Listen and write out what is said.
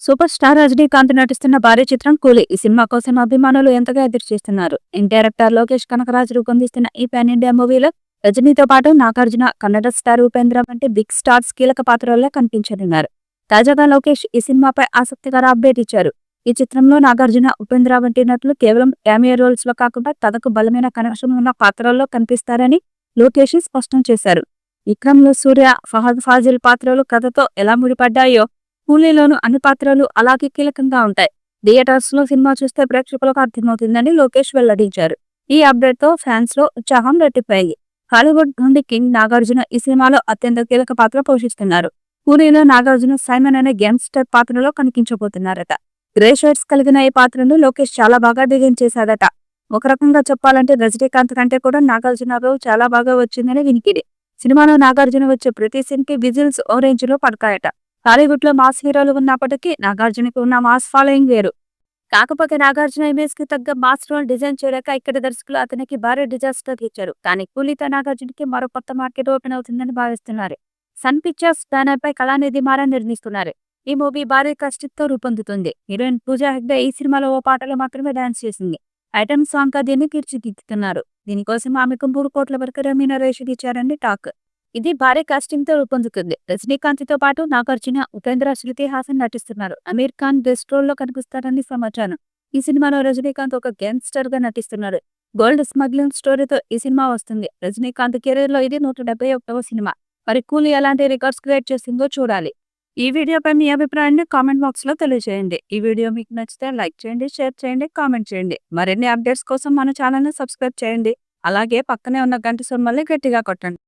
Super star Rajinikanth నటిస్తున్న భారీ చిత్రం కూలీ. ఈ సినిమా కోసం అభిమానులు ఎంతగా ఎదురుచూస్తున్నారు. డైరెక్టర్ లోకేష్ కనకరాజు రూపొందిస్తున్న ఈ పాన్ ఇండియా మూవీలో రజనీతో పాటు నాగార్జున, కన్నడ స్టార్ ఉపేంద్ర వంటి బిగ్ స్టార్స్ కీలక పాత్రల్లో కనిపించనున్నారు. తాజాగా లోకేష్ ఈ సినిమాపై ఆసక్తికర అప్డేట్ ఇచ్చారు. ఈ చిత్రంలో నాగార్జున, ఉపేంద్ర వంటి నటులు కేవలం క్యామియో రోల్స్ లో కాకుండా తనకు బలమైన కనెక్షన్ ఉన్న పాత్రల్లో కనిపిస్తారని లోకేష్ స్పష్టం చేశారు. విక్రమ్లో సూర్య, ఫహద్ ఫాజిల్ పాత్రలు కథతో ఎలా ముడిపడ్డాయో కూలీలోను అన్ని పాత్రలు అలాగే కీలకంగా ఉంటాయి. థియేటర్స్ లో సినిమా చూస్తే ప్రేక్షకులకు అర్థమవుతుందని లోకేష్ వెల్లడించారు. ఈ అప్డేట్ తో ఫ్యాన్స్ లో ఉత్సాహం రెట్టిపోయింది. హాలీవుడ్ నుండి కింగ్ నాగార్జున ఈ సినిమాలో అత్యంత కీలక పాత్ర పోషిస్తున్నారు. పూణేలో నాగార్జున సైమన్ అనే గ్యాంగ్స్టర్ పాత్రలో కనిపించబోతున్నారట. గ్రే షేడ్స్ కలిగిన ఈ పాత్రను లోకేష్ చాలా బాగా డిజైన్ చేశాడట. ఒక రకంగా చెప్పాలంటే రజనీకాంత్ కంటే కూడా నాగార్జున రోల్ చాలా బాగా వచ్చిందని వినికిడి. సినిమాలో నాగార్జున వచ్చే ప్రతి సీన్ కి విజిల్స్ ఓ రేంజ్ లో పడతాయట. టాలీవుడ్ లో మాస్ హీరోలు ఉన్నప్పటికీ నాగార్జునకు ఉన్న మాస్ ఫాలోయింగ్ వేరు. కాకపోతే నాగార్జున ఇమేజ్ కి తగ్గ మాస్ రోల్ డిజైన్ చేయలేక ఇక్కడ దర్శకులు అతనికి భారీ డిజాస్టర్ ఇచ్చారు. కానీ కూలీతో నాగార్జునకి మరో కొత్త మార్కెట్ ఓపెన్ అవుతుందని భావిస్తున్నారు. సన్ పిక్చర్స్ బ్యానర్ పై కళానిధి మారన్ నిర్మిస్తున్నారు. ఈ మూవీ భారీ కష్టంతో రూపొందుతుంది. హీరోయిన్ పూజా హెగ్డే ఈ సినిమాలో ఓ పాటలో మాత్రమే డాన్స్ చేసింది. ఐటమ్ సాంగ్ గా దీన్ని తీర్చిదిద్దుతున్నారు. దీనికోసం ఆమెకు 3 కోట్ల వరకు రెమ్యూనరేషన్ ఇచ్చారని టాక్. ఇది భారీ కాస్టింగ్ తో రూపొందుతుంది. రజనీకాంత్ తో పాటు నాగార్జున, ఉపేంద్ర, శృతి హాసన్ నటిస్తున్నారు. అమీర్ ఖాన్ గెస్ట్ రోల్ లో కనిపిస్తారని సమాచారం. ఈ సినిమాలో రజనీకాంత్ ఒక గ్యాంగ్స్టర్ గా నటిస్తున్నారు. గోల్డ్ స్మగ్లింగ్ స్టోరీతో ఈ సినిమా వస్తుంది. రజనీకాంత్ కెరీర్ లో ఇది 171వ సినిమా. మరి కూలీ ఎలాంటి రికార్డ్స్ క్రియేట్ చేసిందో చూడాలి. ఈ వీడియోపై మీ అభిప్రాయాన్ని కామెంట్ బాక్స్ లో తెలియజేయండి. ఈ వీడియో మీకు నచ్చితే లైక్ చేయండి, షేర్ చేయండి, కామెంట్ చేయండి. మరిన్ని అప్డేట్స్ కోసం మన ఛానల్ ని సబ్స్క్రైబ్ చేయండి. అలాగే పక్కనే ఉన్న గంట సింబల్ని గట్టిగా కొట్టండి.